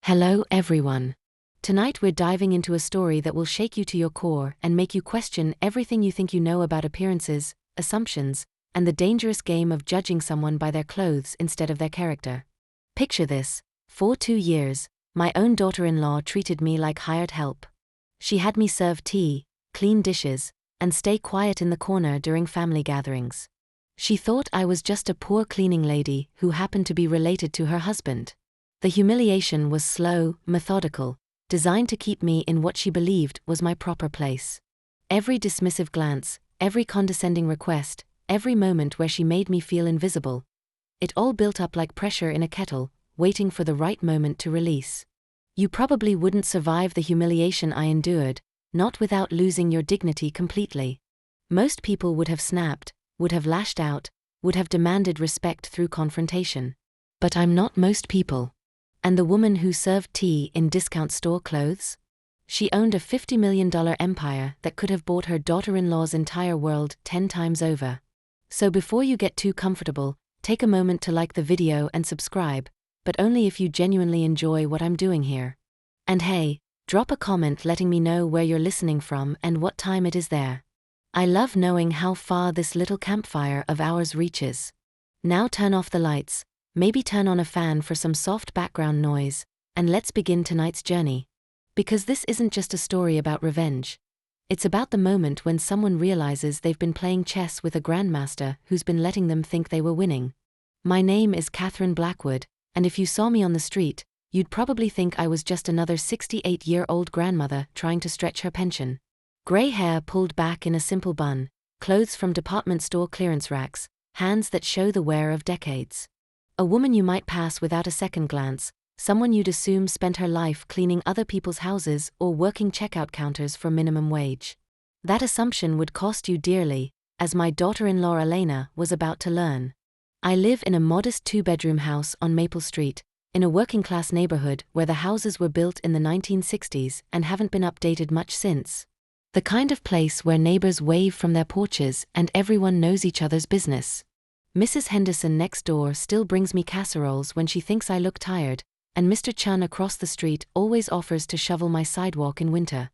Hello everyone. Tonight we're diving into a story that will shake you to your core and make you question everything you think you know about appearances, assumptions, and the dangerous game of judging someone by their clothes instead of their character. Picture this: for 2 years, my own daughter-in-law treated me like hired help. She had me serve tea, clean dishes, and stay quiet in the corner during family gatherings. She thought I was just a poor cleaning lady who happened to be related to her husband. The humiliation was slow, methodical, designed to keep me in what she believed was my proper place. Every dismissive glance, every condescending request, every moment where she made me feel invisible. It all built up like pressure in a kettle, waiting for the right moment to release. You probably wouldn't survive the humiliation I endured, not without losing your dignity completely. Most people would have snapped, would have lashed out, would have demanded respect through confrontation. But I'm not most people. And the woman who served tea in discount store clothes? She owned a $50 million empire that could have bought her daughter-in-law's entire world 10 times over. So before you get too comfortable, take a moment to like the video and subscribe, but only if you genuinely enjoy what I'm doing here. And hey, drop a comment letting me know where you're listening from and what time it is there. I love knowing how far this little campfire of ours reaches. Now turn off the lights, maybe turn on a fan for some soft background noise, and let's begin tonight's journey. Because this isn't just a story about revenge. It's about the moment when someone realizes they've been playing chess with a grandmaster who's been letting them think they were winning. My name is Catherine Blackwood, and if you saw me on the street, you'd probably think I was just another 68-year-old grandmother trying to stretch her pension. Gray hair pulled back in a simple bun, clothes from department store clearance racks, hands that show the wear of decades. A woman you might pass without a second glance, someone you'd assume spent her life cleaning other people's houses or working checkout counters for minimum wage. That assumption would cost you dearly, as my daughter-in-law Elena was about to learn. I live in a modest 2-bedroom house on Maple Street, in a working-class neighborhood where the houses were built in the 1960s and haven't been updated much since. The kind of place where neighbors wave from their porches and everyone knows each other's business. Mrs. Henderson next door still brings me casseroles when she thinks I look tired, and Mr. Chun across the street always offers to shovel my sidewalk in winter.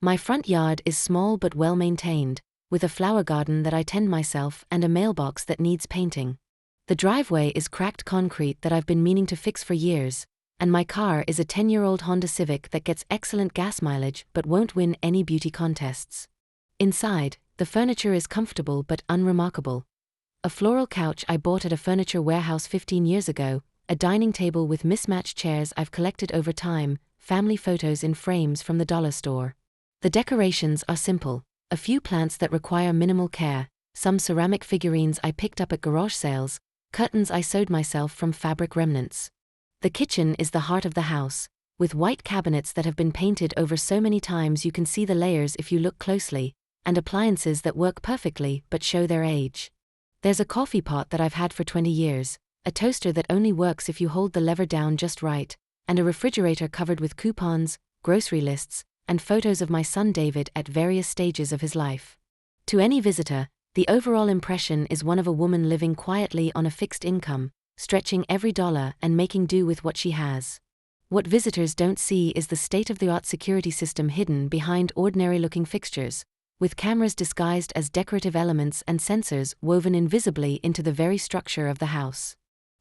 My front yard is small but well-maintained, with a flower garden that I tend myself and a mailbox that needs painting. The driveway is cracked concrete that I've been meaning to fix for years, and my car is a 10-year-old Honda Civic that gets excellent gas mileage but won't win any beauty contests. Inside, the furniture is comfortable but unremarkable. A floral couch I bought at a furniture warehouse 15 years ago, a dining table with mismatched chairs I've collected over time, family photos in frames from the dollar store. The decorations are simple, a few plants that require minimal care, some ceramic figurines I picked up at garage sales, curtains I sewed myself from fabric remnants. The kitchen is the heart of the house, with white cabinets that have been painted over so many times you can see the layers if you look closely, and appliances that work perfectly but show their age. There's a coffee pot that I've had for 20 years, a toaster that only works if you hold the lever down just right, and a refrigerator covered with coupons, grocery lists, and photos of my son David at various stages of his life. To any visitor, the overall impression is one of a woman living quietly on a fixed income, stretching every dollar and making do with what she has. What visitors don't see is the state-of-the-art security system hidden behind ordinary-looking fixtures, with cameras disguised as decorative elements and sensors woven invisibly into the very structure of the house.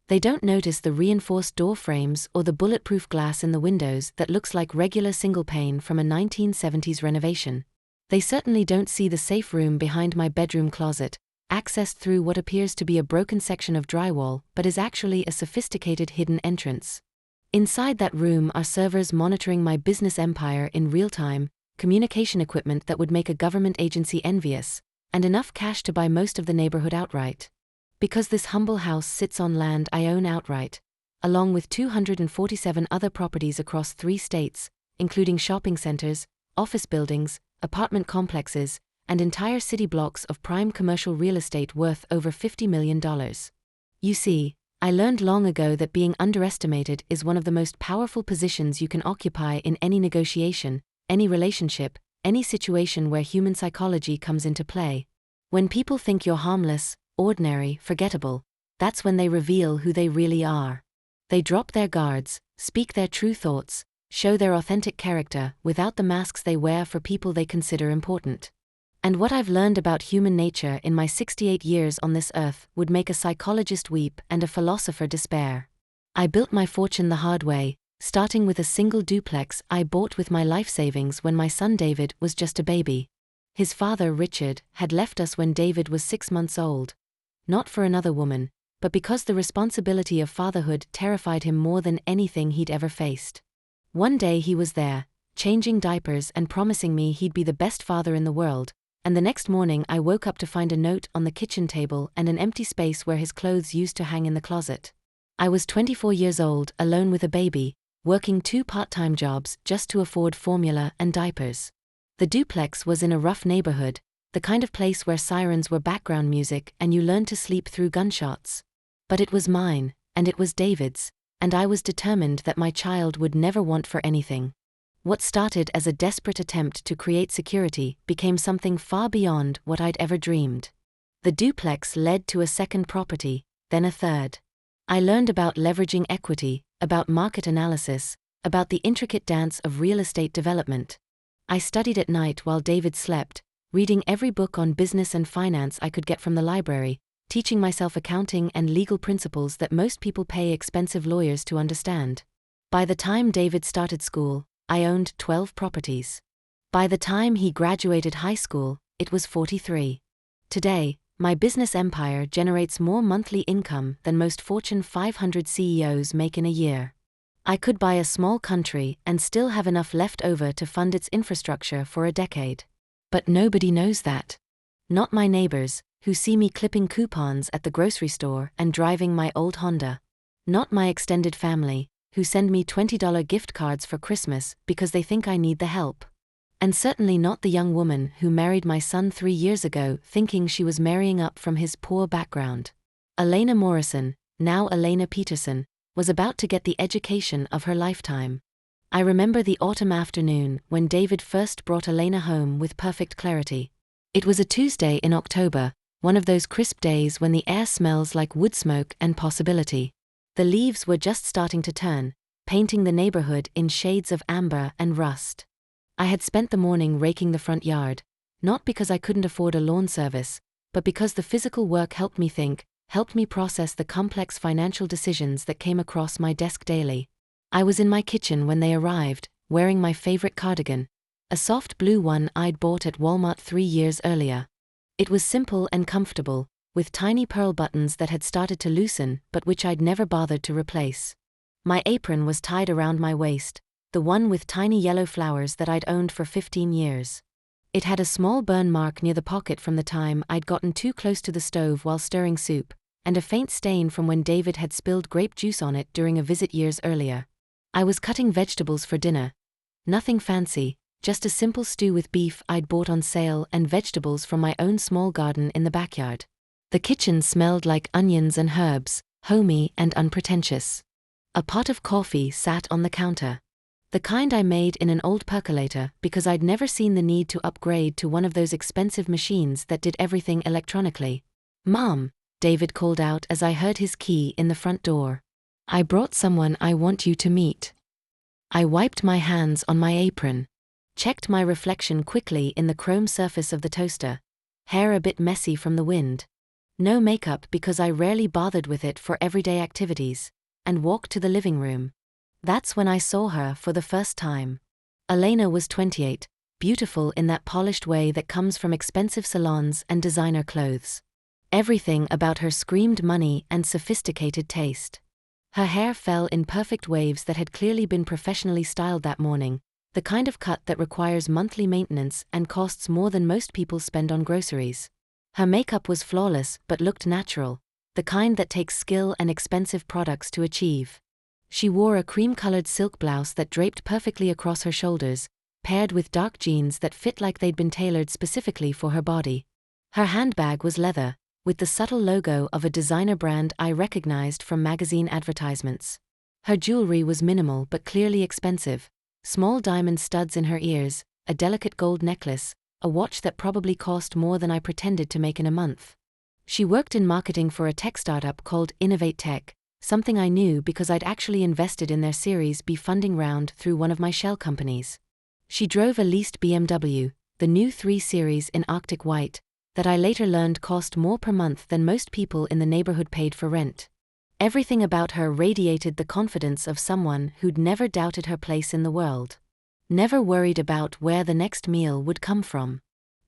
They don't notice the reinforced door frames or the bulletproof glass in the windows that looks like regular single-pane from a 1970s renovation. They certainly don't see the safe room behind my bedroom closet, accessed through what appears to be a broken section of drywall but is actually a sophisticated hidden entrance. Inside that room are servers monitoring my business empire in real time, communication equipment that would make a government agency envious, and enough cash to buy most of the neighborhood outright. Because this humble house sits on land I own outright, along with 247 other properties across 3 states, including shopping centers, office buildings, apartment complexes, and entire city blocks of prime commercial real estate worth over $50 million. You see, I learned long ago that being underestimated is one of the most powerful positions you can occupy in any negotiation, any relationship, any situation where human psychology comes into play. When people think you're harmless, ordinary, forgettable, that's when they reveal who they really are. They drop their guards, speak their true thoughts, show their authentic character without the masks they wear for people they consider important. And what I've learned about human nature in my 68 years on this earth would make a psychologist weep and a philosopher despair. I built my fortune the hard way, starting with a single duplex I bought with my life savings when my son David was just a baby. His father, Richard, had left us when David was 6 months old. Not for another woman, but because the responsibility of fatherhood terrified him more than anything he'd ever faced. One day he was there, changing diapers and promising me he'd be the best father in the world, and the next morning I woke up to find a note on the kitchen table and an empty space where his clothes used to hang in the closet. I was 24 years old, alone with a baby, working 2 part-time jobs just to afford formula and diapers. The duplex was in a rough neighborhood, the kind of place where sirens were background music and you learned to sleep through gunshots. But it was mine, and it was David's, and I was determined that my child would never want for anything. What started as a desperate attempt to create security became something far beyond what I'd ever dreamed. The duplex led to a second property, then a third. I learned about leveraging equity, about market analysis, about the intricate dance of real estate development. I studied at night while David slept, reading every book on business and finance I could get from the library, teaching myself accounting and legal principles that most people pay expensive lawyers to understand. By the time David started school, I owned 12 properties. By the time he graduated high school, it was 43. Today, my business empire generates more monthly income than most Fortune 500 CEOs make in a year. I could buy a small country and still have enough left over to fund its infrastructure for a decade. But nobody knows that. Not my neighbors, who see me clipping coupons at the grocery store and driving my old Honda. Not my extended family, who send me $20 gift cards for Christmas because they think I need the help. And certainly not the young woman who married my son 3 years ago thinking she was marrying up from his poor background. Elena Morrison, now Elena Peterson, was about to get the education of her lifetime. I remember the autumn afternoon when David first brought Elena home with perfect clarity. It was a Tuesday in October, one of those crisp days when the air smells like wood smoke and possibility. The leaves were just starting to turn, painting the neighborhood in shades of amber and rust. I had spent the morning raking the front yard, not because I couldn't afford a lawn service, but because the physical work helped me think, helped me process the complex financial decisions that came across my desk daily. I was in my kitchen when they arrived, wearing my favorite cardigan, a soft blue one I'd bought at Walmart 3 years earlier. It was simple and comfortable, with tiny pearl buttons that had started to loosen but which I'd never bothered to replace. My apron was tied around my waist, the one with tiny yellow flowers that I'd owned for 15 years. It had a small burn mark near the pocket from the time I'd gotten too close to the stove while stirring soup, and a faint stain from when David had spilled grape juice on it during a visit years earlier. I was cutting vegetables for dinner. Nothing fancy, just a simple stew with beef I'd bought on sale and vegetables from my own small garden in the backyard. The kitchen smelled like onions and herbs, homey and unpretentious. A pot of coffee sat on the counter. The kind I made in an old percolator because I'd never seen the need to upgrade to one of those expensive machines that did everything electronically. "Mom," David called out as I heard his key in the front door. "I brought someone I want you to meet." I wiped my hands on my apron, checked my reflection quickly in the chrome surface of the toaster, hair a bit messy from the wind. No makeup because I rarely bothered with it for everyday activities, and walked to the living room. That's when I saw her for the first time. Elena was 28, beautiful in that polished way that comes from expensive salons and designer clothes. Everything about her screamed money and sophisticated taste. Her hair fell in perfect waves that had clearly been professionally styled that morning, the kind of cut that requires monthly maintenance and costs more than most people spend on groceries. Her makeup was flawless but looked natural, the kind that takes skill and expensive products to achieve. She wore a cream-colored silk blouse that draped perfectly across her shoulders, paired with dark jeans that fit like they'd been tailored specifically for her body. Her handbag was leather, with the subtle logo of a designer brand I recognized from magazine advertisements. Her jewelry was minimal but clearly expensive, small diamond studs in her ears, a delicate gold necklace, a watch that probably cost more than I pretended to make in a month. She worked in marketing for a tech startup called Innovate Tech, something I knew because I'd actually invested in their Series B funding round through one of my shell companies. She drove a leased BMW, the new 3 Series in Arctic White, that I later learned cost more per month than most people in the neighborhood paid for rent. Everything about her radiated the confidence of someone who'd never doubted her place in the world. Never worried about where the next meal would come from.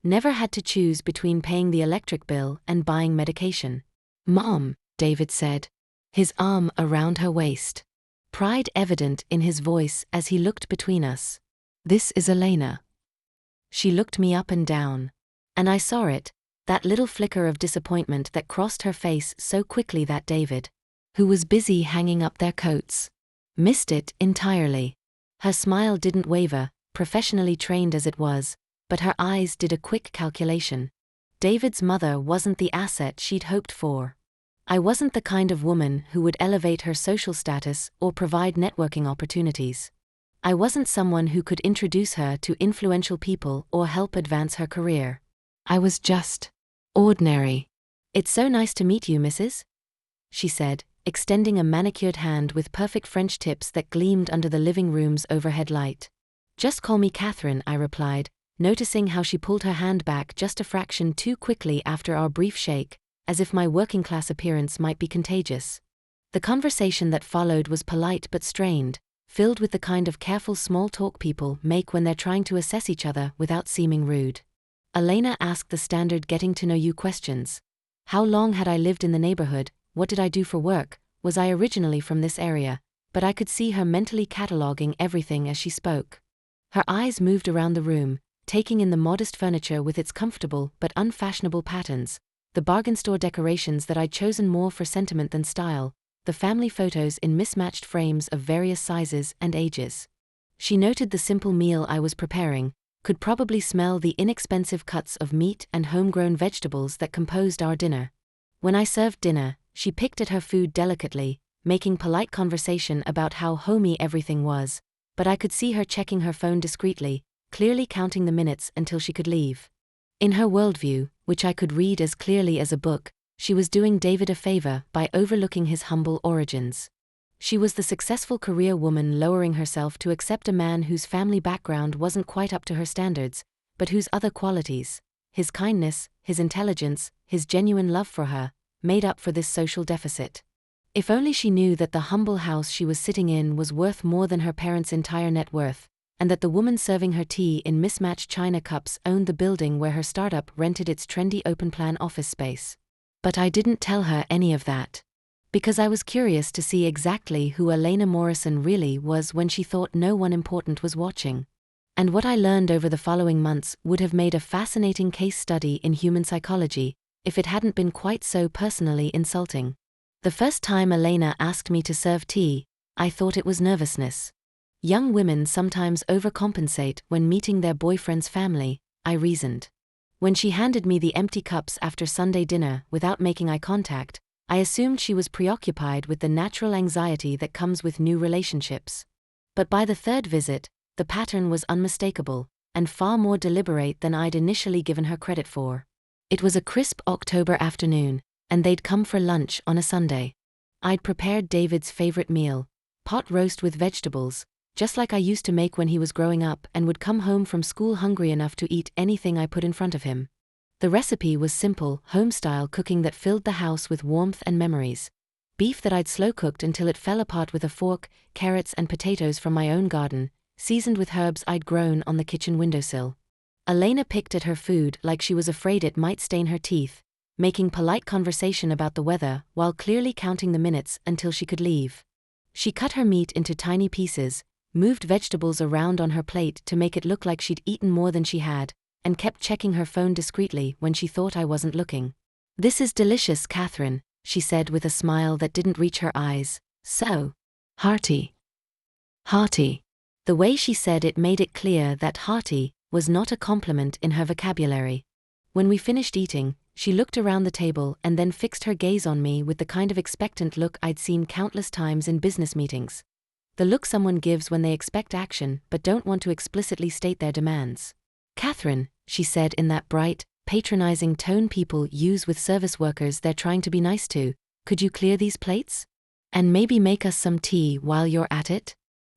Never had to choose between paying the electric bill and buying medication. "Mom," David said, his arm around her waist. Pride evident in his voice as he looked between us. "This is Elena." She looked me up and down. And I saw it, that little flicker of disappointment that crossed her face so quickly that David, who was busy hanging up their coats, missed it entirely. Her smile didn't waver, professionally trained as it was, but her eyes did a quick calculation. David's mother wasn't the asset she'd hoped for. I wasn't the kind of woman who would elevate her social status or provide networking opportunities. I wasn't someone who could introduce her to influential people or help advance her career. I was just ordinary. "It's so nice to meet you, Mrs.?" she said, extending a manicured hand with perfect French tips that gleamed under the living room's overhead light. "Just call me Catherine," I replied, noticing how she pulled her hand back just a fraction too quickly after our brief shake, as if my working-class appearance might be contagious. The conversation that followed was polite but strained, filled with the kind of careful small talk people make when they're trying to assess each other without seeming rude. Elena asked the standard getting-to-know-you questions. How long had I lived in the neighborhood? What did I do for work? Was I originally from this area? But I could see her mentally cataloging everything as she spoke. Her eyes moved around the room, taking in the modest furniture with its comfortable but unfashionable patterns, the bargain store decorations that I'd chosen more for sentiment than style, the family photos in mismatched frames of various sizes and ages. She noted the simple meal I was preparing, could probably smell the inexpensive cuts of meat and homegrown vegetables that composed our dinner. When I served dinner, she picked at her food delicately, making polite conversation about how homey everything was, but I could see her checking her phone discreetly, clearly counting the minutes until she could leave. In her worldview, which I could read as clearly as a book, she was doing David a favor by overlooking his humble origins. She was the successful career woman lowering herself to accept a man whose family background wasn't quite up to her standards, but whose other qualities, his kindness, his intelligence, his genuine love for her, made up for this social deficit. If only she knew that the humble house she was sitting in was worth more than her parents' entire net worth, and that the woman serving her tea in mismatched china cups owned the building where her startup rented its trendy open-plan office space. But I didn't tell her any of that. Because I was curious to see exactly who Elena Morrison really was when she thought no one important was watching. And what I learned over the following months would have made a fascinating case study in human psychology, if it hadn't been quite so personally insulting. The first time Elena asked me to serve tea, I thought it was nervousness. Young women sometimes overcompensate when meeting their boyfriend's family, I reasoned. When she handed me the empty cups after Sunday dinner without making eye contact, I assumed she was preoccupied with the natural anxiety that comes with new relationships. But by the third visit, the pattern was unmistakable, and far more deliberate than I'd initially given her credit for. It was a crisp October afternoon, and they'd come for lunch on a Sunday. I'd prepared David's favorite meal, pot roast with vegetables, just like I used to make when he was growing up and would come home from school hungry enough to eat anything I put in front of him. The recipe was simple, home-style cooking that filled the house with warmth and memories. Beef that I'd slow-cooked until it fell apart with a fork, carrots and potatoes from my own garden, seasoned with herbs I'd grown on the kitchen windowsill. Elena picked at her food like she was afraid it might stain her teeth, making polite conversation about the weather while clearly counting the minutes until she could leave. She cut her meat into tiny pieces, moved vegetables around on her plate to make it look like she'd eaten more than she had, and kept checking her phone discreetly when she thought I wasn't looking. "This is delicious, Catherine," she said with a smile that didn't reach her eyes. "So hearty." Hearty. The way she said it made it clear that hearty was not a compliment in her vocabulary. When we finished eating, she looked around the table and then fixed her gaze on me with the kind of expectant look I'd seen countless times in business meetings. The look someone gives when they expect action but don't want to explicitly state their demands. "Catherine," she said in that bright, patronizing tone people use with service workers they're trying to be nice to, "could you clear these plates?" And maybe make us some tea while you're at it?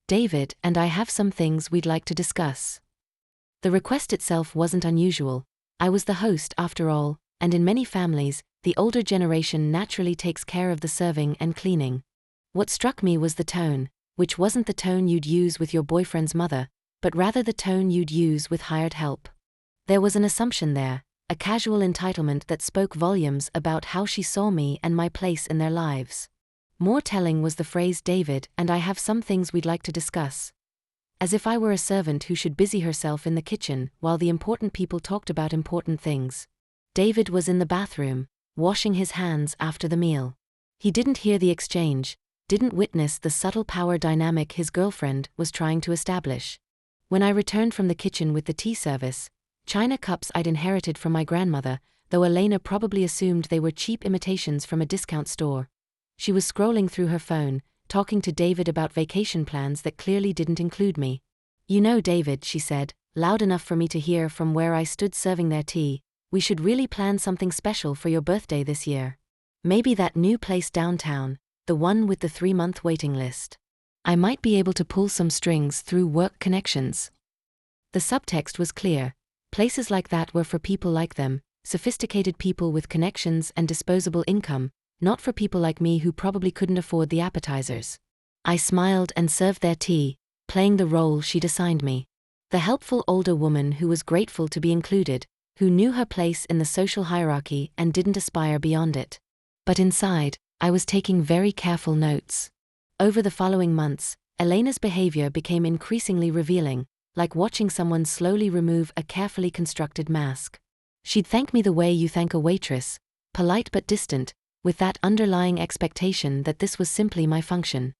David and I have some things we'd like to discuss. The request itself wasn't unusual. I was the host after all, and in many families, the older generation naturally takes care of the serving and cleaning. What struck me was the tone, which wasn't the tone you'd use with your boyfriend's mother, but rather the tone you'd use with hired help. There was an assumption there, a casual entitlement that spoke volumes about how she saw me and my place in their lives. More telling was the phrase David and I have some things we'd like to discuss. As if I were a servant who should busy herself in the kitchen while the important people talked about important things. David was in the bathroom, washing his hands after the meal. He didn't hear the exchange, didn't witness the subtle power dynamic his girlfriend was trying to establish. When I returned from the kitchen with the tea service, china cups I'd inherited from my grandmother, though Elena probably assumed they were cheap imitations from a discount store. She was scrolling through her phone, talking to David about vacation plans that clearly didn't include me. "You know, David," she said, loud enough for me to hear from where I stood serving their tea, "we should really plan something special for your birthday this year. Maybe that new place downtown, the one with the 3-month waiting list. I might be able to pull some strings through work connections." The subtext was clear. Places like that were for people like them, sophisticated people with connections and disposable income, not for people like me who probably couldn't afford the appetizers. I smiled and served their tea, playing the role she'd assigned me. The helpful older woman who was grateful to be included, who knew her place in the social hierarchy and didn't aspire beyond it. But inside, I was taking very careful notes. Over the following months, Elena's behavior became increasingly revealing, like watching someone slowly remove a carefully constructed mask. She'd thank me the way you thank a waitress, polite but distant, with that underlying expectation that this was simply my function.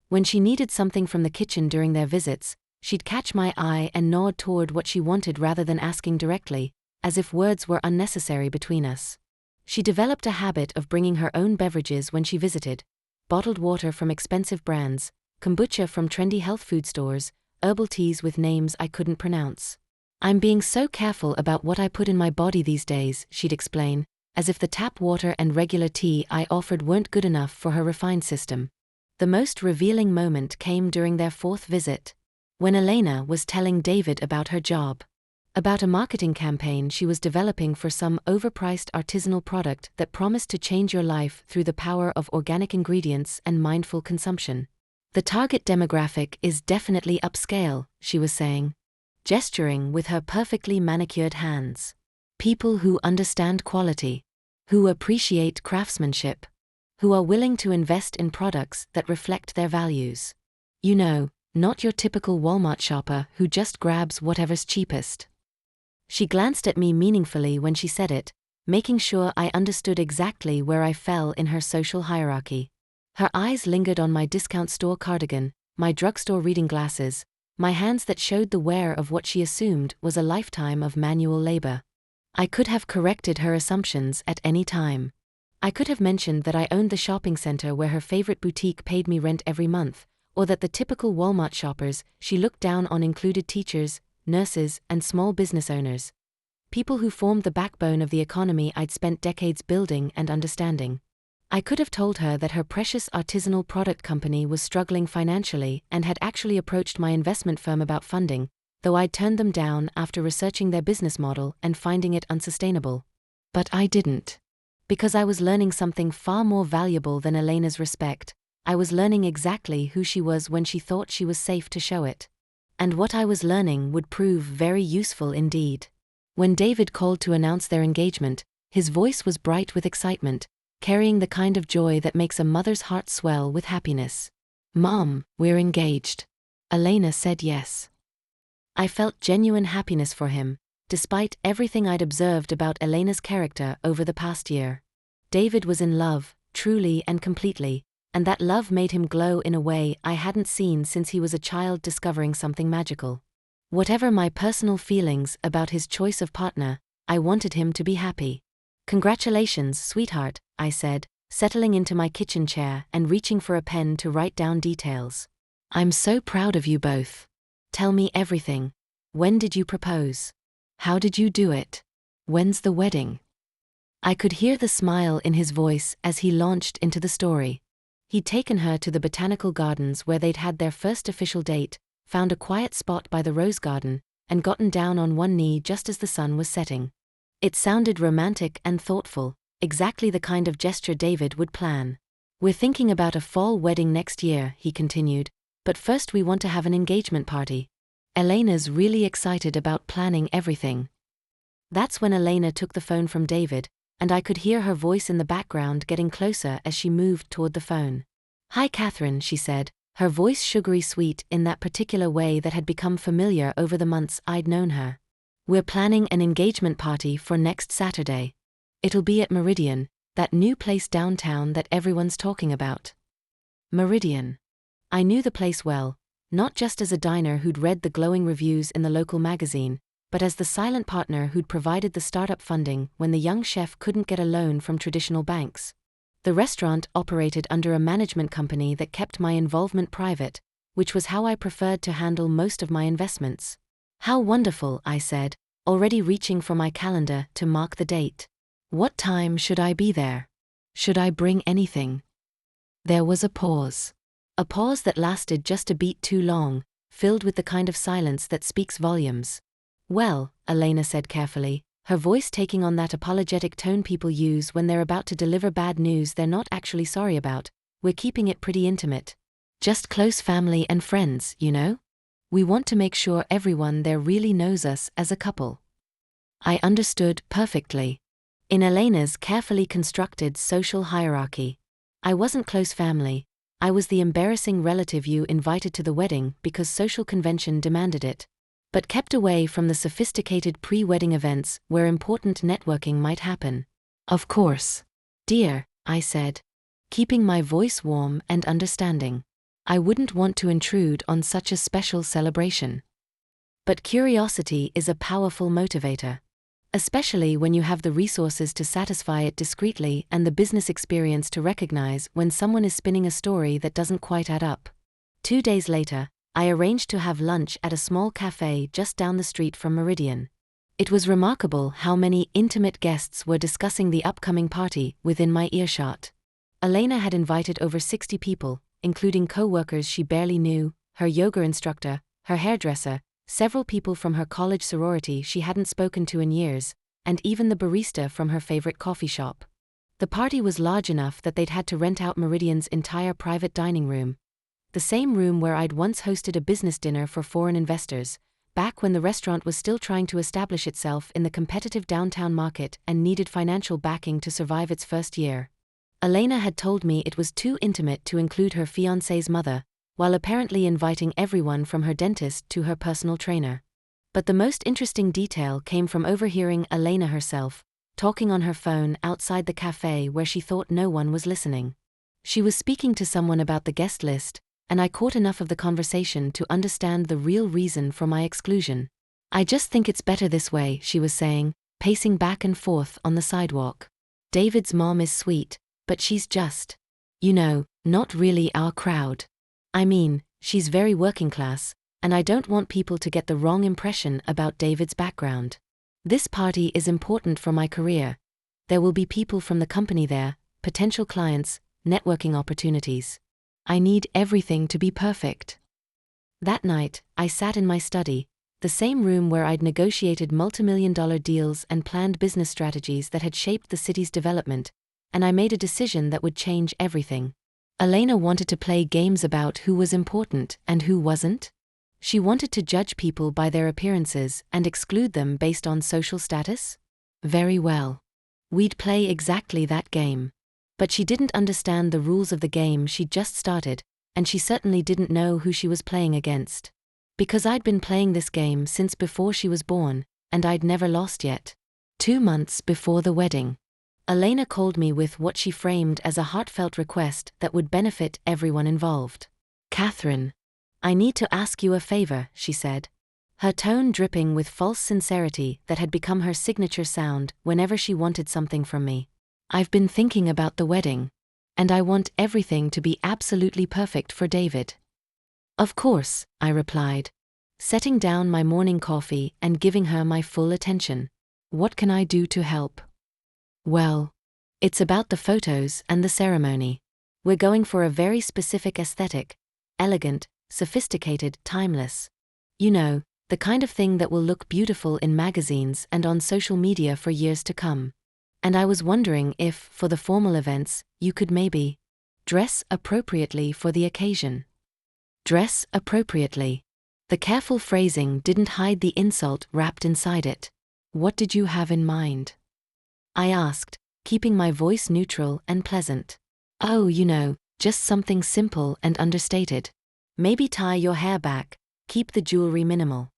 When she needed something from the kitchen during their visits, she'd catch my eye and nod toward what she wanted rather than asking directly, as if words were unnecessary between us. She developed a habit of bringing her own beverages when she visited: bottled water from expensive brands, kombucha from trendy health food stores, herbal teas with names I couldn't pronounce. "I'm being so careful about what I put in my body these days," she'd explain, as if the tap water and regular tea I offered weren't good enough for her refined system. The most revealing moment came during their 4th visit, when Elena was telling David about her job. About a marketing campaign she was developing for some overpriced artisanal product that promised to change your life through the power of organic ingredients and mindful consumption. "The target demographic is definitely upscale," she was saying, gesturing with her perfectly manicured hands. "People who understand quality, who appreciate craftsmanship, who are willing to invest in products that reflect their values. You know, not your typical Walmart shopper who just grabs whatever's cheapest." She glanced at me meaningfully when she said it, making sure I understood exactly where I fell in her social hierarchy. Her eyes lingered on my discount store cardigan, my drugstore reading glasses, my hands that showed the wear of what she assumed was a lifetime of manual labor. I could have corrected her assumptions at any time. I could have mentioned that I owned the shopping center where her favorite boutique paid me rent every month, or that the typical Walmart shoppers she looked down on included teachers, nurses, and small business owners. People who formed the backbone of the economy I'd spent decades building and understanding. I could have told her that her precious artisanal product company was struggling financially and had actually approached my investment firm about funding, though I'd turned them down after researching their business model and finding it unsustainable. But I didn't. Because I was learning something far more valuable than Elena's respect. I was learning exactly who she was when she thought she was safe to show it. And what I was learning would prove very useful indeed. When David called to announce their engagement, his voice was bright with excitement, carrying the kind of joy that makes a mother's heart swell with happiness. "Mom, we're engaged." Elena said yes. I felt genuine happiness for him, despite everything I'd observed about Elena's character over the past year. David was in love, truly and completely, and that love made him glow in a way I hadn't seen since he was a child discovering something magical. Whatever my personal feelings about his choice of partner, I wanted him to be happy. "Congratulations, sweetheart," I said, settling into my kitchen chair and reaching for a pen to write down details. "I'm so proud of you both. Tell me everything. When did you propose? How did you do it? When's the wedding?" I could hear the smile in his voice as he launched into the story. He'd taken her to the botanical gardens where they'd had their first official date, found a quiet spot by the rose garden, and gotten down on one knee just as the sun was setting. It sounded romantic and thoughtful, exactly the kind of gesture David would plan. "We're thinking about a fall wedding next year," he continued, "but first we want to have an engagement party. Elena's really excited about planning everything." That's when Elena took the phone from David, and I could hear her voice in the background getting closer as she moved toward the phone. "Hi, Catherine," she said, her voice sugary sweet in that particular way that had become familiar over the months I'd known her. "We're planning an engagement party for next Saturday. It'll be at Meridian, that new place downtown that everyone's talking about." Meridian. I knew the place well, not just as a diner who'd read the glowing reviews in the local magazine, but as the silent partner who'd provided the startup funding when the young chef couldn't get a loan from traditional banks. The restaurant operated under a management company that kept my involvement private, which was how I preferred to handle most of my investments. "How wonderful," I said, already reaching for my calendar to mark the date. "What time should I be there? Should I bring anything?" There was a pause. A pause that lasted just a beat too long, filled with the kind of silence that speaks volumes. "Well," Elena said carefully, her voice taking on that apologetic tone people use when they're about to deliver bad news they're not actually sorry about, "we're keeping it pretty intimate. Just close family and friends, you know? We want to make sure everyone there really knows us as a couple." I understood perfectly. In Elena's carefully constructed social hierarchy, I wasn't close family. I was the embarrassing relative you invited to the wedding because social convention demanded it, but kept away from the sophisticated pre-wedding events where important networking might happen. "Of course, dear," I said, keeping my voice warm and understanding. I wouldn't want to intrude on such a special celebration. But curiosity is a powerful motivator, especially when you have the resources to satisfy it discreetly and the business experience to recognize when someone is spinning a story that doesn't quite add up. 2 days later, I arranged to have lunch at a small cafe just down the street from Meridian. It was remarkable how many intimate guests were discussing the upcoming party within my earshot. Elena had invited over 60 people, including co-workers she barely knew, her yoga instructor, her hairdresser, several people from her college sorority she hadn't spoken to in years, and even the barista from her favorite coffee shop. The party was large enough that they'd had to rent out Meridian's entire private dining room, the same room where I'd once hosted a business dinner for foreign investors, back when the restaurant was still trying to establish itself in the competitive downtown market and needed financial backing to survive its first year. Elena had told me it was too intimate to include her fiancé's mother, while apparently inviting everyone from her dentist to her personal trainer. But the most interesting detail came from overhearing Elena herself, talking on her phone outside the cafe where she thought no one was listening. She was speaking to someone about the guest list, and I caught enough of the conversation to understand the real reason for my exclusion. "I just think it's better this way," she was saying, pacing back and forth on the sidewalk. "David's mom is sweet, but she's just, not really our crowd. I mean, she's very working class, and I don't want people to get the wrong impression about David's background. This party is important for my career. There will be people from the company there, potential clients, networking opportunities. I need everything to be perfect." That night, I sat in my study, the same room where I'd negotiated multimillion-dollar deals and planned business strategies that had shaped the city's development, and I made a decision that would change everything. Elena wanted to play games about who was important and who wasn't. She wanted to judge people by their appearances and exclude them based on social status. Very well. We'd play exactly that game. But she didn't understand the rules of the game she'd just started, and she certainly didn't know who she was playing against. Because I'd been playing this game since before she was born, and I'd never lost yet. 2 months before the wedding, Elena called me with what she framed as a heartfelt request that would benefit everyone involved. "Catherine, I need to ask you a favor," she said, her tone dripping with false sincerity that had become her signature sound whenever she wanted something from me. "I've been thinking about the wedding, and I want everything to be absolutely perfect for David." "Of course," I replied, setting down my morning coffee and giving her my full attention. "What can I do to help?" "Well, it's about the photos and the ceremony. We're going for a very specific aesthetic. Elegant, sophisticated, timeless. You know, the kind of thing that will look beautiful in magazines and on social media for years to come. And I was wondering if, for the formal events, you could maybe dress appropriately for the occasion. Dress appropriately. The careful phrasing didn't hide the insult wrapped inside it. What did you have in mind? I asked, keeping my voice neutral and pleasant. Oh, you know, just something simple and understated. Maybe tie your hair back, keep the jewelry minimal.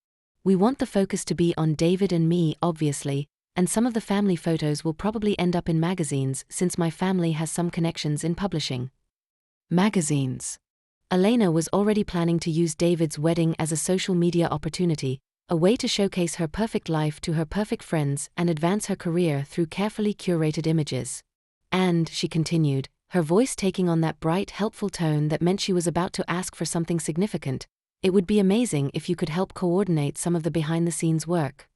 We want the focus to be on David and me, obviously, and some of the family photos will probably end up in magazines since my family has some connections in publishing. Magazines. Elena was already planning to use David's wedding as a social media opportunity, a way to showcase her perfect life to her perfect friends and advance her career through carefully curated images. And, she continued, her voice taking on that bright, helpful tone that meant she was about to ask for something significant, it would be amazing if you could help coordinate some of the behind-the-scenes work.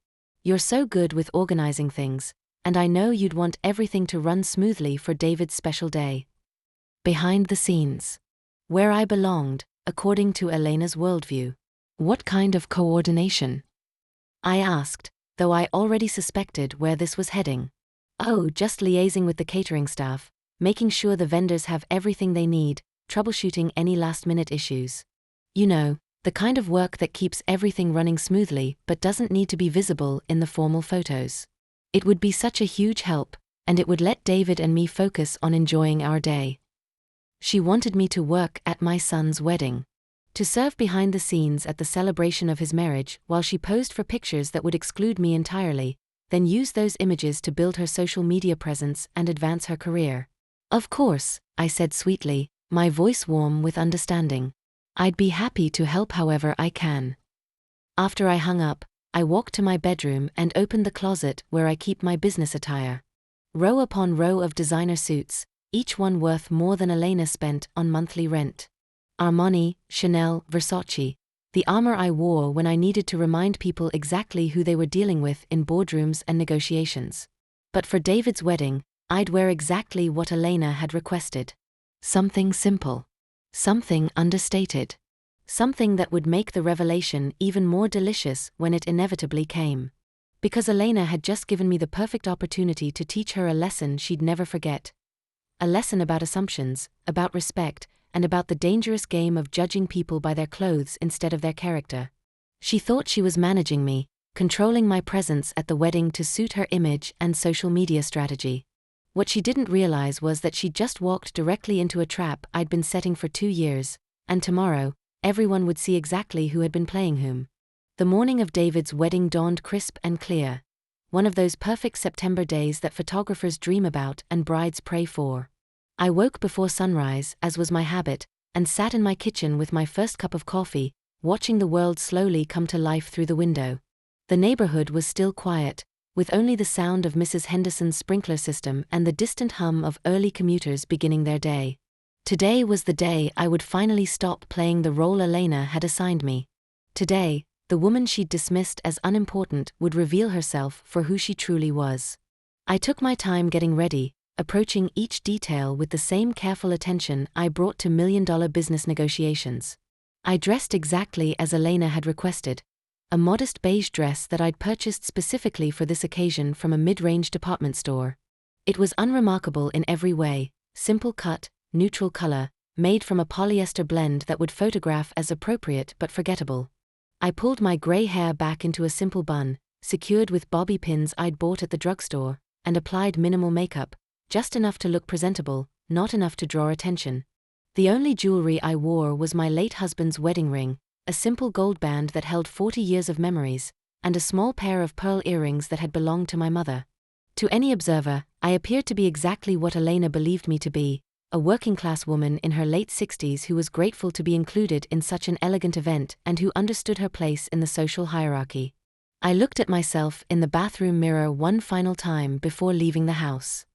You're so good with organizing things, and I know you'd want everything to run smoothly for David's special day. Behind the scenes. Where I belonged, according to Elena's worldview. What kind of coordination? I asked, though I already suspected where this was heading. Oh, just liaising with the catering staff, making sure the vendors have everything they need, troubleshooting any last-minute issues. You know, the kind of work that keeps everything running smoothly but doesn't need to be visible in the formal photos. It would be such a huge help, and it would let David and me focus on enjoying our day. She wanted me to work at my son's wedding. To serve behind the scenes at the celebration of his marriage while she posed for pictures that would exclude me entirely, then use those images to build her social media presence and advance her career. Of course, I said sweetly, my voice warm with understanding. I'd be happy to help however I can. After I hung up, I walked to my bedroom and opened the closet where I keep my business attire. Row upon row of designer suits, each one worth more than Elena spent on monthly rent. Armani, Chanel, Versace, the armor I wore when I needed to remind people exactly who they were dealing with in boardrooms and negotiations. But for David's wedding, I'd wear exactly what Elena had requested. Something simple. Something understated. Something that would make the revelation even more delicious when it inevitably came. Because Elena had just given me the perfect opportunity to teach her a lesson she'd never forget. A lesson about assumptions, about respect, and about the dangerous game of judging people by their clothes instead of their character. She thought she was managing me, controlling my presence at the wedding to suit her image and social media strategy. What she didn't realize was that she'd just walked directly into a trap I'd been setting for 2 years, and tomorrow, everyone would see exactly who had been playing whom. The morning of David's wedding dawned crisp and clear. One of those perfect September days that photographers dream about and brides pray for. I woke before sunrise, as was my habit, and sat in my kitchen with my first cup of coffee, watching the world slowly come to life through the window. The neighborhood was still quiet, with only the sound of Mrs. Henderson's sprinkler system and the distant hum of early commuters beginning their day. Today was the day I would finally stop playing the role Elena had assigned me. Today, the woman she'd dismissed as unimportant would reveal herself for who she truly was. I took my time getting ready, approaching each detail with the same careful attention I brought to million-dollar business negotiations. I dressed exactly as Elena had requested, a modest beige dress that I'd purchased specifically for this occasion from a mid-range department store. It was unremarkable in every way, simple cut, neutral color, made from a polyester blend that would photograph as appropriate but forgettable. I pulled my gray hair back into a simple bun, secured with bobby pins I'd bought at the drugstore, and applied minimal makeup, just enough to look presentable, not enough to draw attention. The only jewelry I wore was my late husband's wedding ring, a simple gold band that held 40 years of memories, and a small pair of pearl earrings that had belonged to my mother. To any observer, I appeared to be exactly what Elena believed me to be, a working-class woman in her late 60s who was grateful to be included in such an elegant event and who understood her place in the social hierarchy. I looked at myself in the bathroom mirror one final time before leaving the house.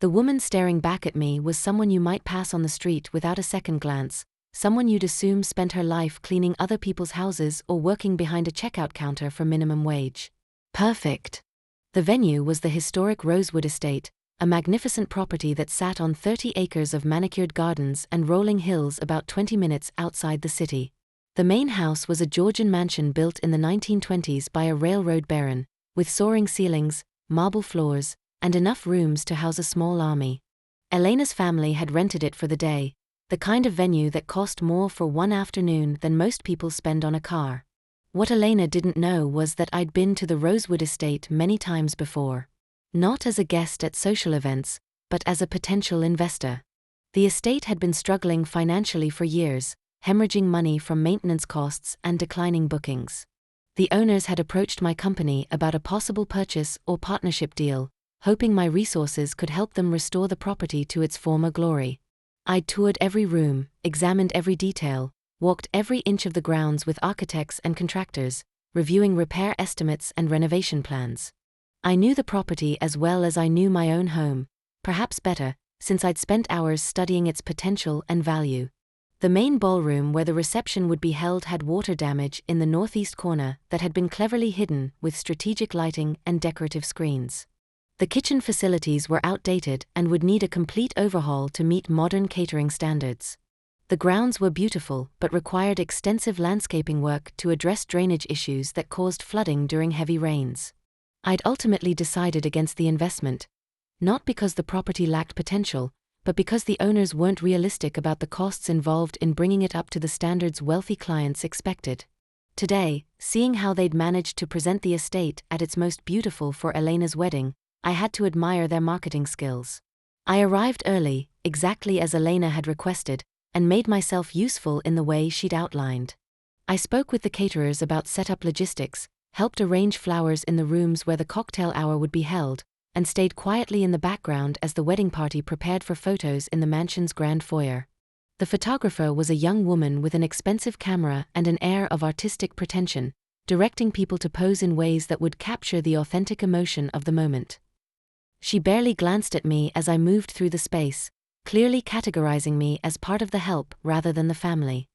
The woman staring back at me was someone you might pass on the street without a second glance, someone you'd assume spent her life cleaning other people's houses or working behind a checkout counter for minimum wage. Perfect. The venue was the historic Rosewood estate, a magnificent property that sat on 30 acres of manicured gardens and rolling hills about 20 minutes outside the city. The main house was a Georgian mansion built in the 1920s by a railroad baron, with soaring ceilings, marble floors, and enough rooms to house a small army. Elena's family had rented it for the day, the kind of venue that cost more for one afternoon than most people spend on a car. What Elena didn't know was that I'd been to the Rosewood estate many times before. Not as a guest at social events, but as a potential investor. The estate had been struggling financially for years, hemorrhaging money from maintenance costs and declining bookings. The owners had approached my company about a possible purchase or partnership deal, hoping my resources could help them restore the property to its former glory. I'd toured every room, examined every detail, walked every inch of the grounds with architects and contractors, reviewing repair estimates and renovation plans. I knew the property as well as I knew my own home, perhaps better, since I'd spent hours studying its potential and value. The main ballroom where the reception would be held had water damage in the northeast corner that had been cleverly hidden with strategic lighting and decorative screens. The kitchen facilities were outdated and would need a complete overhaul to meet modern catering standards. The grounds were beautiful but required extensive landscaping work to address drainage issues that caused flooding during heavy rains. I'd ultimately decided against the investment, not because the property lacked potential, but because the owners weren't realistic about the costs involved in bringing it up to the standards wealthy clients expected. Today, seeing how they'd managed to present the estate at its most beautiful for Elena's wedding, I had to admire their marketing skills. I arrived early, exactly as Elena had requested, and made myself useful in the way she'd outlined. I spoke with the caterers about setup logistics, helped arrange flowers in the rooms where the cocktail hour would be held, and stayed quietly in the background as the wedding party prepared for photos in the mansion's grand foyer. The photographer was a young woman with an expensive camera and an air of artistic pretension, directing people to pose in ways that would capture the authentic emotion of the moment. She barely glanced at me as I moved through the space, clearly categorizing me as part of the help rather than the family.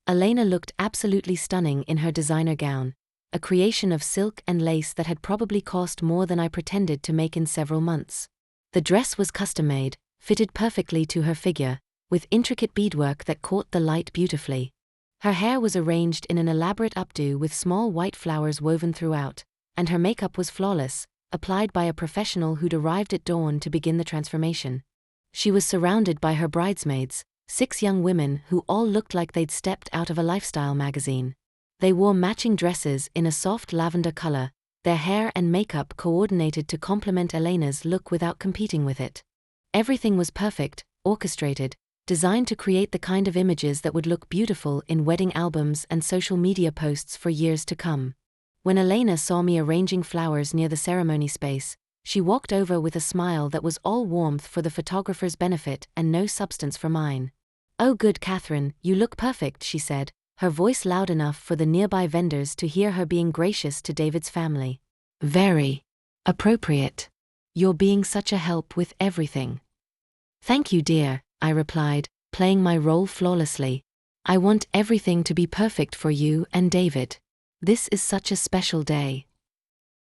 Elena looked absolutely stunning in her designer gown, a creation of silk and lace that had probably cost more than I pretended to make in several months. The dress was custom-made, fitted perfectly to her figure, with intricate beadwork that caught the light beautifully. Her hair was arranged in an elaborate updo with small white flowers woven throughout, and her makeup was flawless, applied by a professional who'd arrived at dawn to begin the transformation. She was surrounded by her bridesmaids, 6 young women who all looked like they'd stepped out of a lifestyle magazine. They wore matching dresses in a soft lavender color, their hair and makeup coordinated to complement Elena's look without competing with it. Everything was perfect, orchestrated, designed to create the kind of images that would look beautiful in wedding albums and social media posts for years to come. When Elena saw me arranging flowers near the ceremony space, she walked over with a smile that was all warmth for the photographer's benefit and no substance for mine. "Oh good Catherine, you look perfect," she said, her voice loud enough for the nearby vendors to hear her being gracious to David's family. "Very appropriate. You're being such a help with everything." "Thank you, dear," I replied, playing my role flawlessly. "I want everything to be perfect for you and David. This is such a special day."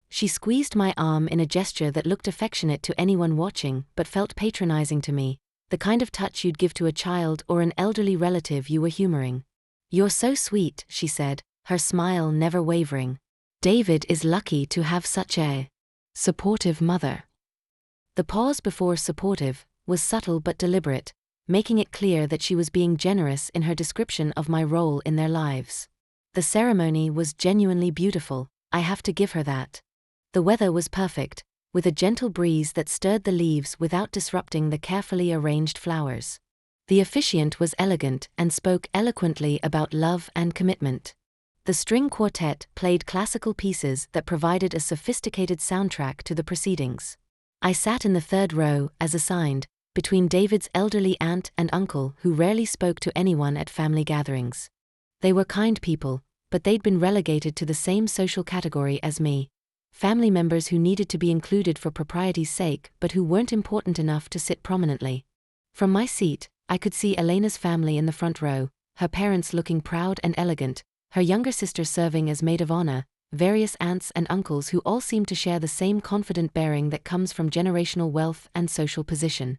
She squeezed my arm in a gesture that looked affectionate to anyone watching but felt patronizing to me, the kind of touch you'd give to a child or an elderly relative you were humoring. "You're so sweet," she said, her smile never wavering. "David is lucky to have such a supportive mother." The pause before supportive was subtle but deliberate, making it clear that she was being generous in her description of my role in their lives. The ceremony was genuinely beautiful, I have to give her that. The weather was perfect, with a gentle breeze that stirred the leaves without disrupting the carefully arranged flowers. The officiant was elegant and spoke eloquently about love and commitment. The string quartet played classical pieces that provided a sophisticated soundtrack to the proceedings. I sat in the 3rd row, as assigned, between David's elderly aunt and uncle who rarely spoke to anyone at family gatherings. They were kind people, but they'd been relegated to the same social category as me. Family members who needed to be included for propriety's sake but who weren't important enough to sit prominently. From my seat, I could see Elena's family in the front row, her parents looking proud and elegant, her younger sister serving as maid of honor, various aunts and uncles who all seemed to share the same confident bearing that comes from generational wealth and social position.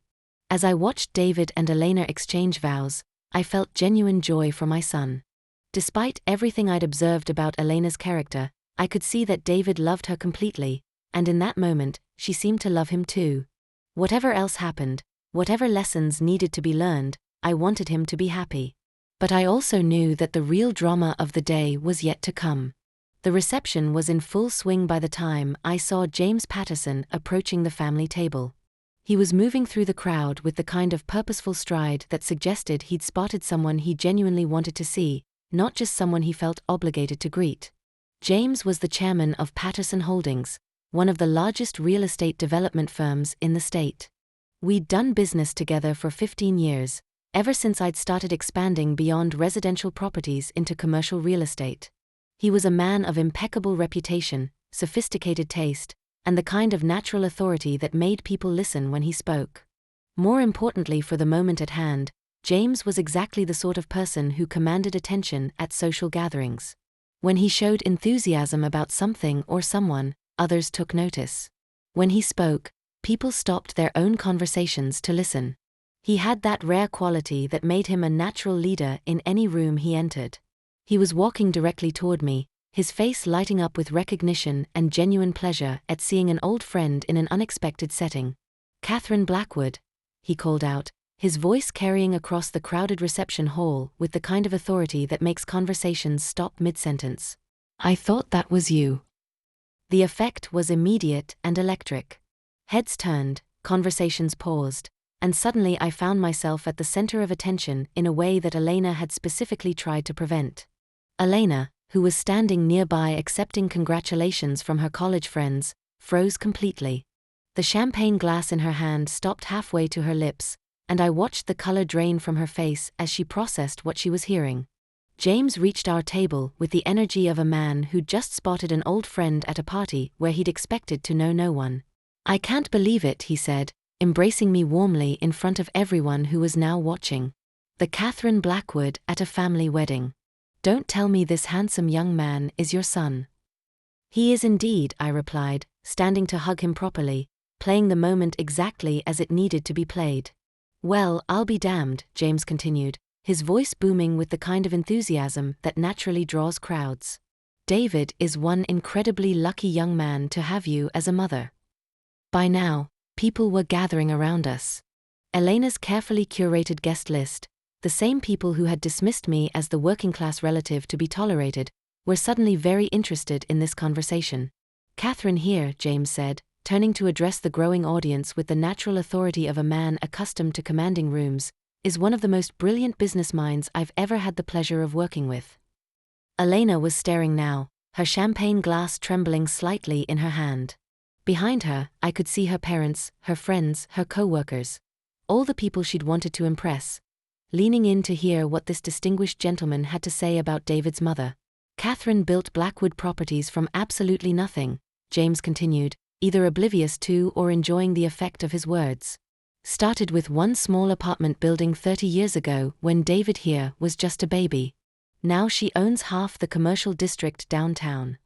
As I watched David and Elena exchange vows, I felt genuine joy for my son. Despite everything I'd observed about Elena's character, I could see that David loved her completely, and in that moment, she seemed to love him too. Whatever else happened, whatever lessons needed to be learned, I wanted him to be happy. But I also knew that the real drama of the day was yet to come. The reception was in full swing by the time I saw James Patterson approaching the family table. He was moving through the crowd with the kind of purposeful stride that suggested he'd spotted someone he genuinely wanted to see, not just someone he felt obligated to greet. James was the chairman of Patterson Holdings, one of the largest real estate development firms in the state. We'd done business together for 15 years, ever since I'd started expanding beyond residential properties into commercial real estate. He was a man of impeccable reputation, sophisticated taste, and the kind of natural authority that made people listen when he spoke. More importantly for the moment at hand, James was exactly the sort of person who commanded attention at social gatherings. When he showed enthusiasm about something or someone, others took notice. When he spoke, people stopped their own conversations to listen. He had that rare quality that made him a natural leader in any room he entered. He was walking directly toward me, his face lighting up with recognition and genuine pleasure at seeing an old friend in an unexpected setting. "Catherine Blackwood," he called out, his voice carrying across the crowded reception hall with the kind of authority that makes conversations stop mid-sentence. "I thought that was you." The effect was immediate and electric. Heads turned, conversations paused, and suddenly I found myself at the center of attention in a way that Elena had specifically tried to prevent. Elena, who was standing nearby accepting congratulations from her college friends, froze completely. The champagne glass in her hand stopped halfway to her lips, and I watched the color drain from her face as she processed what she was hearing. James reached our table with the energy of a man who'd just spotted an old friend at a party where he'd expected to know no one. "I can't believe it," he said, embracing me warmly in front of everyone who was now watching. "The Catherine Blackwood at a family wedding. Don't tell me this handsome young man is your son." "He is indeed," I replied, standing to hug him properly, playing the moment exactly as it needed to be played. "Well, I'll be damned," James continued, his voice booming with the kind of enthusiasm that naturally draws crowds. "David is one incredibly lucky young man to have you as a mother." By now, people were gathering around us. Elena's carefully curated guest list, the same people who had dismissed me as the working-class relative to be tolerated, were suddenly very interested in this conversation. "Catherine here," James said, turning to address the growing audience with the natural authority of a man accustomed to commanding rooms, "is one of the most brilliant business minds I've ever had the pleasure of working with." Elena was staring now, her champagne glass trembling slightly in her hand. Behind her, I could see her parents, her friends, her co-workers. All the people she'd wanted to impress. Leaning in to hear what this distinguished gentleman had to say about David's mother. "Catherine built Blackwood Properties from absolutely nothing," James continued, either oblivious to or enjoying the effect of his words. "Started with one small apartment building 30 years ago when David here was just a baby. Now she owns half the commercial district downtown."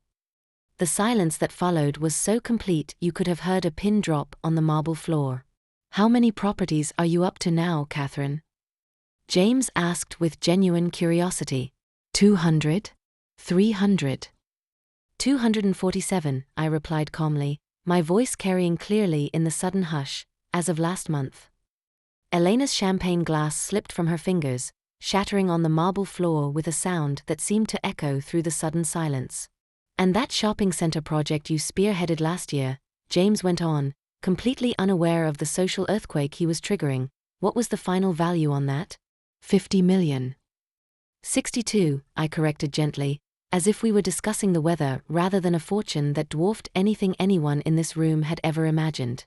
The silence that followed was so complete you could have heard a pin drop on the marble floor. "How many properties are you up to now, Catherine?" James asked with genuine curiosity. 200? 300? 247, I replied calmly, my voice carrying clearly in the sudden hush, as of last month. Elena's champagne glass slipped from her fingers, shattering on the marble floor with a sound that seemed to echo through the sudden silence. "And that shopping center project you spearheaded last year," James went on, completely unaware of the social earthquake he was triggering, "what was the final value on that?" 50 million. 62, I corrected gently, as if we were discussing the weather rather than a fortune that dwarfed anything anyone in this room had ever imagined.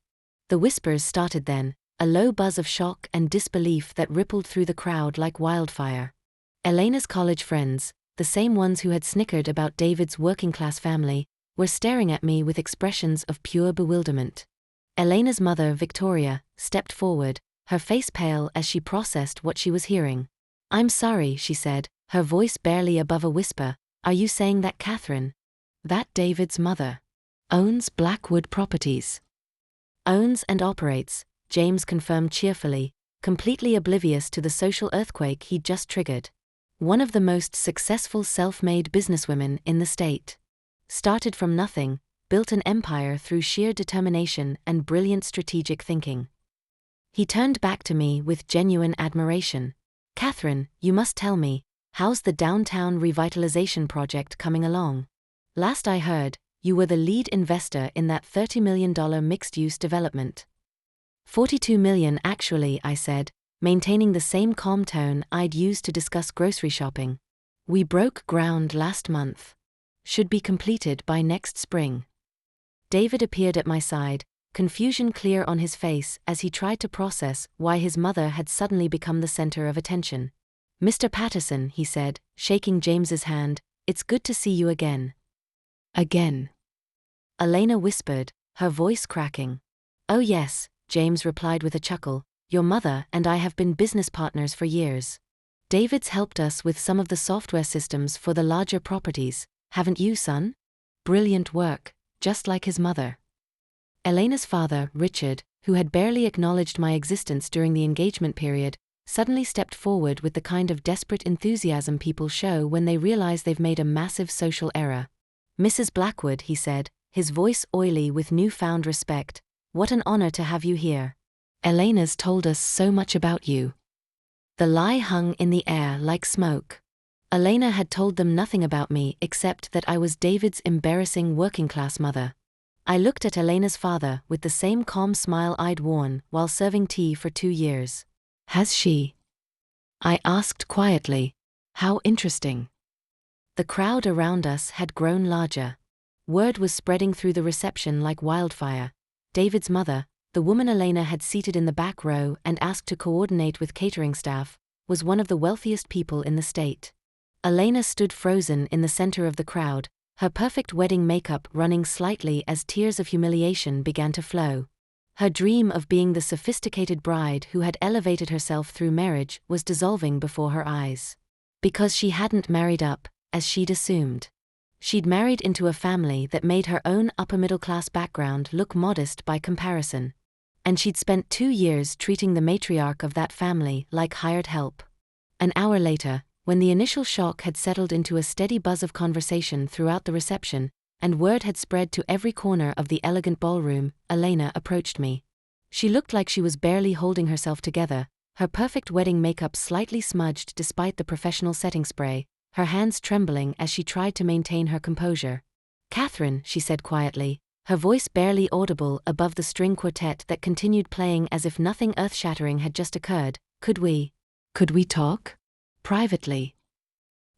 The whispers started then, a low buzz of shock and disbelief that rippled through the crowd like wildfire. Elena's college friends, the same ones who had snickered about David's working-class family, were staring at me with expressions of pure bewilderment. Elena's mother, Victoria, stepped forward, her face pale as she processed what she was hearing. "I'm sorry," she said, her voice barely above a whisper, "are you saying that Catherine That David's mother. Owns Blackwood Properties. Owns and operates, James confirmed cheerfully, completely oblivious to the social earthquake he'd just triggered. One of the most successful self-made businesswomen in the state. Started from nothing, built an empire through sheer determination and brilliant strategic thinking. He turned back to me with genuine admiration. "Catherine, you must tell me, how's the downtown revitalization project coming along? Last I heard, you were the lead investor in that $30 million mixed-use development." $42 million actually, I said, maintaining the same calm tone I'd used to discuss grocery shopping. "We broke ground last month. Should be completed by next spring." David appeared at my side, confusion clear on his face as he tried to process why his mother had suddenly become the center of attention. "Mr. Patterson," he said, shaking James's hand, "it's good to see you again." "Again?" Elena whispered, her voice cracking. "Oh yes," James replied with a chuckle, "your mother and I have been business partners for years. David's helped us with some of the software systems for the larger properties, haven't you, son? Brilliant work, just like his mother." Elena's father, Richard, who had barely acknowledged my existence during the engagement period, suddenly stepped forward with the kind of desperate enthusiasm people show when they realize they've made a massive social error. "Mrs. Blackwood," he said, his voice oily with newfound respect, "what an honor to have you here. Elena's told us so much about you." The lie hung in the air like smoke. Elena had told them nothing about me except that I was David's embarrassing working-class mother. I looked at Elena's father with the same calm smile I'd worn while serving tea for 2 years. "Has she?" I asked quietly. "How interesting." The crowd around us had grown larger. Word was spreading through the reception like wildfire. David's mother, the woman Elena had seated in the back row and asked to coordinate with catering staff, was one of the wealthiest people in the state. Elena stood frozen in the center of the crowd, her perfect wedding makeup running slightly as tears of humiliation began to flow. Her dream of being the sophisticated bride who had elevated herself through marriage was dissolving before her eyes. Because she hadn't married up, as she'd assumed. She'd married into a family that made her own upper-middle-class background look modest by comparison. And she'd spent 2 years treating the matriarch of that family like hired help. An hour later, when the initial shock had settled into a steady buzz of conversation throughout the reception, and word had spread to every corner of the elegant ballroom, Elena approached me. She looked like she was barely holding herself together, her perfect wedding makeup slightly smudged despite the professional setting spray, her hands trembling as she tried to maintain her composure. "Catherine," she said quietly, her voice barely audible above the string quartet that continued playing as if nothing earth-shattering had just occurred, Could we talk? Privately."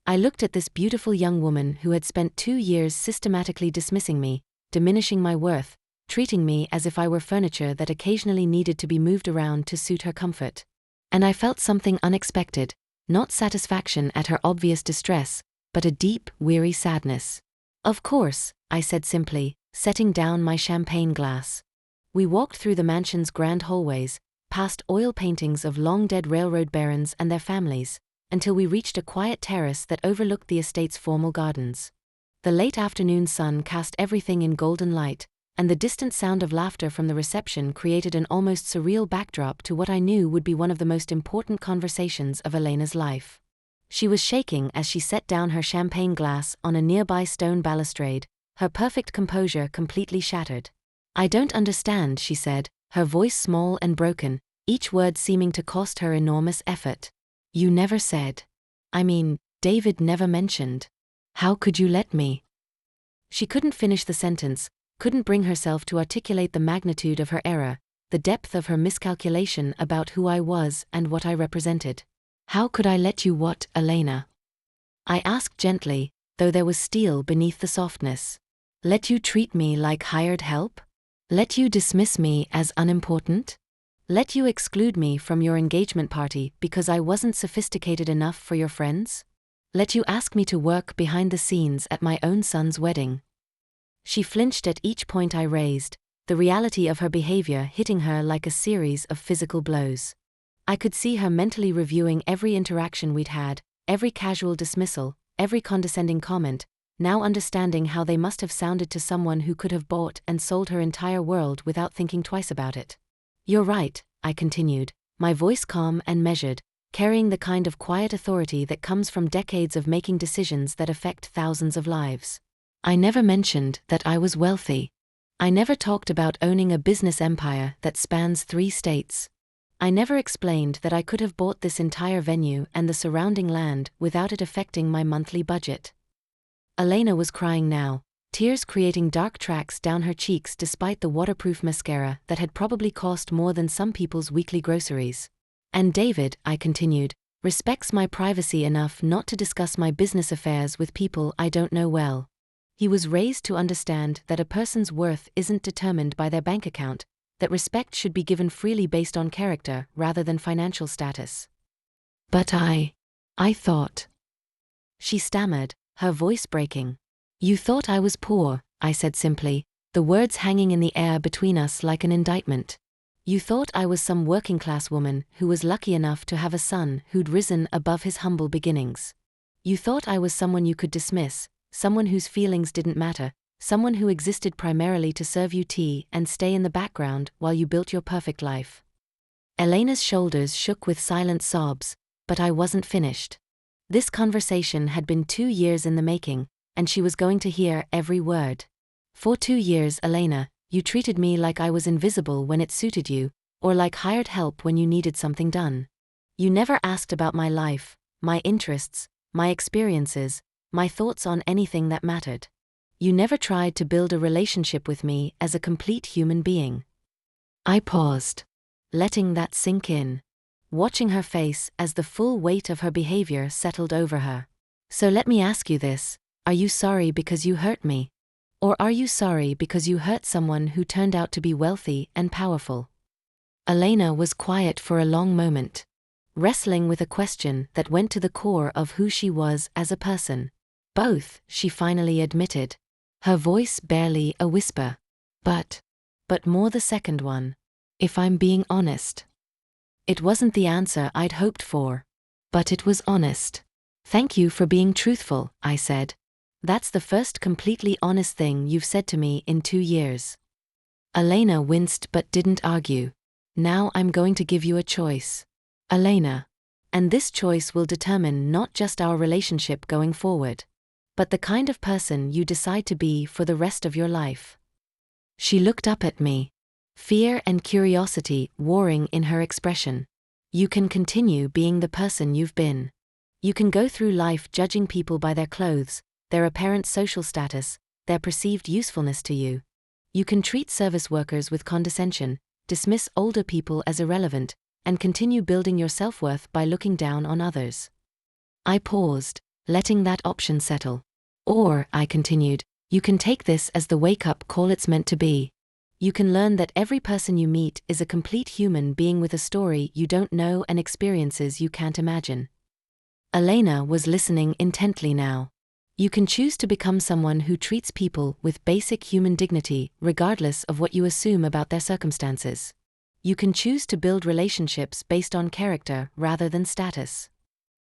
I looked at this beautiful young woman who had spent 2 years systematically dismissing me, diminishing my worth, treating me as if I were furniture that occasionally needed to be moved around to suit her comfort. And I felt something unexpected, not satisfaction at her obvious distress, but a deep, weary sadness. "Of course," I said simply, setting down my champagne glass. We walked through the mansion's grand hallways, past oil paintings of long-dead railroad barons and their families, until we reached a quiet terrace that overlooked the estate's formal gardens. The late afternoon sun cast everything in golden light, and the distant sound of laughter from the reception created an almost surreal backdrop to what I knew would be one of the most important conversations of Elena's life. She was shaking as she set down her champagne glass on a nearby stone balustrade, her perfect composure completely shattered. "I don't understand," she said, her voice small and broken, each word seeming to cost her enormous effort. "You never said. I mean, David never mentioned. How could you let me?" She couldn't finish the sentence, couldn't bring herself to articulate the magnitude of her error, the depth of her miscalculation about who I was and what I represented. "How could I let you what, Elena?" I asked gently, though there was steel beneath the softness. "Let you treat me like hired help? Let you dismiss me as unimportant? Let you exclude me from your engagement party because I wasn't sophisticated enough for your friends? Let you ask me to work behind the scenes at my own son's wedding?" She flinched at each point I raised, the reality of her behavior hitting her like a series of physical blows. I could see her mentally reviewing every interaction we'd had, every casual dismissal, every condescending comment, now understanding how they must have sounded to someone who could have bought and sold her entire world without thinking twice about it. "You're right," I continued, my voice calm and measured, carrying the kind of quiet authority that comes from decades of making decisions that affect thousands of lives. "I never mentioned that I was wealthy. I never talked about owning a business empire that spans 3 states. I never explained that I could have bought this entire venue and the surrounding land without it affecting my monthly budget." Elena was crying now, tears creating dark tracks down her cheeks despite the waterproof mascara that had probably cost more than some people's weekly groceries. "And David," I continued, "respects my privacy enough not to discuss my business affairs with people I don't know well. He was raised to understand that a person's worth isn't determined by their bank account, that respect should be given freely based on character rather than financial status." "But I thought," she stammered, her voice breaking. "You thought I was poor," I said simply, the words hanging in the air between us like an indictment. "You thought I was some working-class woman who was lucky enough to have a son who'd risen above his humble beginnings. You thought I was someone you could dismiss, someone whose feelings didn't matter, someone who existed primarily to serve you tea and stay in the background while you built your perfect life." Elena's shoulders shook with silent sobs, but I wasn't finished. This conversation had been 2 years in the making, and she was going to hear every word. "For 2 years, Elena, you treated me like I was invisible when it suited you, or like hired help when you needed something done. You never asked about my life, my interests, my experiences, my thoughts on anything that mattered. You never tried to build a relationship with me as a complete human being." I paused, letting that sink in, watching her face as the full weight of her behavior settled over her. "So let me ask you this, are you sorry because you hurt me? Or are you sorry because you hurt someone who turned out to be wealthy and powerful?" Elena was quiet for a long moment, wrestling with a question that went to the core of who she was as a person. "Both," she finally admitted, her voice barely a whisper. But more the second one, if I'm being honest." It wasn't the answer I'd hoped for, but it was honest. "Thank you for being truthful," I said. "That's the first completely honest thing you've said to me in 2 years." Elena winced but didn't argue. "Now I'm going to give you a choice, Elena. And this choice will determine not just our relationship going forward, but the kind of person you decide to be for the rest of your life." She looked up at me, fear and curiosity warring in her expression. "You can continue being the person you've been. You can go through life judging people by their clothes, their apparent social status, their perceived usefulness to you. You can treat service workers with condescension, dismiss older people as irrelevant, and continue building your self-worth by looking down on others." I paused, letting that option settle. "Or," I continued, "you can take this as the wake-up call it's meant to be. You can learn that every person you meet is a complete human being with a story you don't know and experiences you can't imagine." Elena was listening intently now. "You can choose to become someone who treats people with basic human dignity regardless of what you assume about their circumstances. You can choose to build relationships based on character rather than status."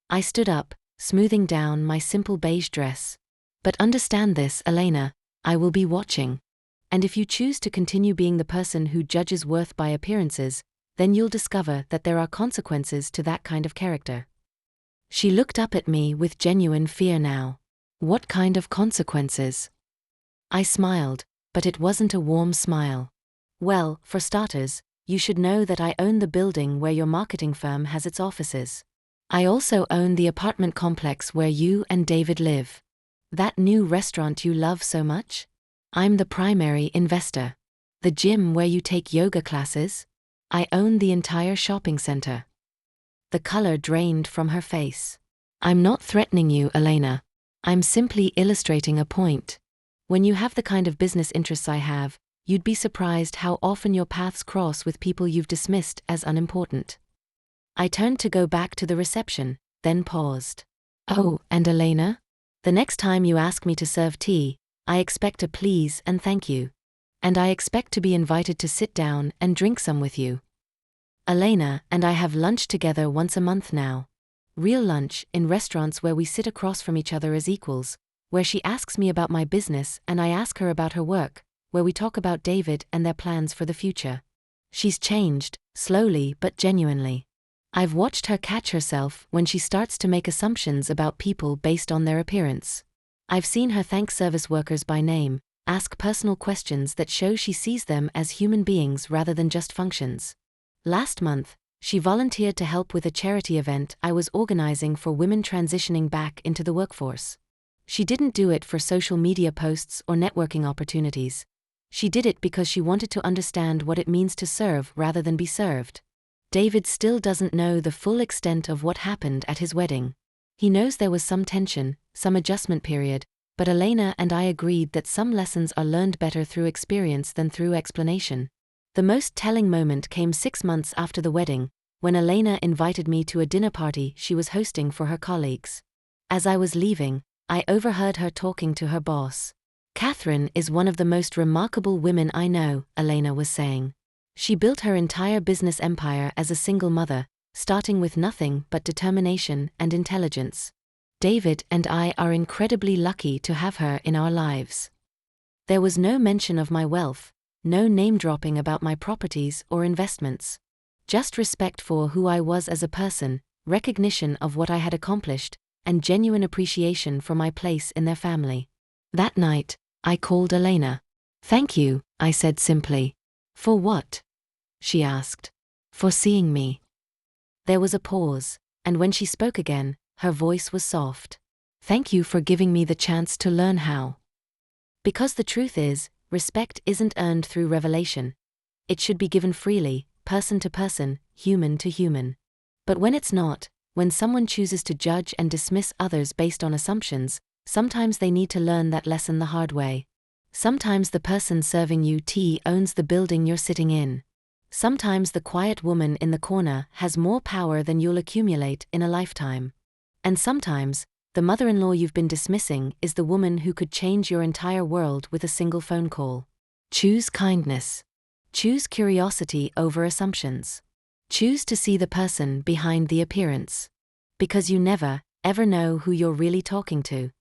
I stood up, smoothing down my simple beige dress. "But understand this, Elena, I will be watching. And if you choose to continue being the person who judges worth by appearances, then you'll discover that there are consequences to that kind of character." She looked up at me with genuine fear now. "What kind of consequences?" I smiled, but it wasn't a warm smile. "Well, for starters, you should know that I own the building where your marketing firm has its offices. I also own the apartment complex where you and David live. That new restaurant you love so much? I'm the primary investor. The gym where you take yoga classes? I own the entire shopping center." The color drained from her face. "I'm not threatening you, Elena. I'm simply illustrating a point. When you have the kind of business interests I have, you'd be surprised how often your paths cross with people you've dismissed as unimportant." I turned to go back to the reception, then paused. "Oh, and Elena? The next time you ask me to serve tea, I expect a please and thank you. And I expect to be invited to sit down and drink some with you. Elena and I have lunch together once a month now. Real lunch in restaurants where we sit across from each other as equals, where she asks me about my business and I ask her about her work, where we talk about David and their plans for the future. She's changed, slowly but genuinely. I've watched her catch herself when she starts to make assumptions about people based on their appearance. I've seen her thank service workers by name, ask personal questions that show she sees them as human beings rather than just functions. Last month, she volunteered to help with a charity event I was organizing for women transitioning back into the workforce. She didn't do it for social media posts or networking opportunities. She did it because she wanted to understand what it means to serve rather than be served. David still doesn't know the full extent of what happened at his wedding. He knows there was some tension, some adjustment period, but Elena and I agreed that some lessons are learned better through experience than through explanation. The most telling moment came 6 months after the wedding, when Elena invited me to a dinner party she was hosting for her colleagues. As I was leaving, I overheard her talking to her boss. "Catherine is one of the most remarkable women I know," Elena was saying. "She built her entire business empire as a single mother, starting with nothing but determination and intelligence. David and I are incredibly lucky to have her in our lives." There was no mention of my wealth, no name-dropping about my properties or investments. Just respect for who I was as a person, recognition of what I had accomplished, and genuine appreciation for my place in their family. That night, I called Elena. "Thank you," I said simply. "For what?" she asked. "For seeing me." There was a pause, and when she spoke again, her voice was soft. "Thank you for giving me the chance to learn how." Because the truth is, respect isn't earned through revelation. It should be given freely, person to person, human to human. But when it's not, when someone chooses to judge and dismiss others based on assumptions, sometimes they need to learn that lesson the hard way. Sometimes the person serving you tea owns the building you're sitting in. Sometimes the quiet woman in the corner has more power than you'll accumulate in a lifetime. And sometimes, the mother-in-law you've been dismissing is the woman who could change your entire world with a single phone call. Choose kindness. Choose curiosity over assumptions. Choose to see the person behind the appearance. Because you never, ever know who you're really talking to.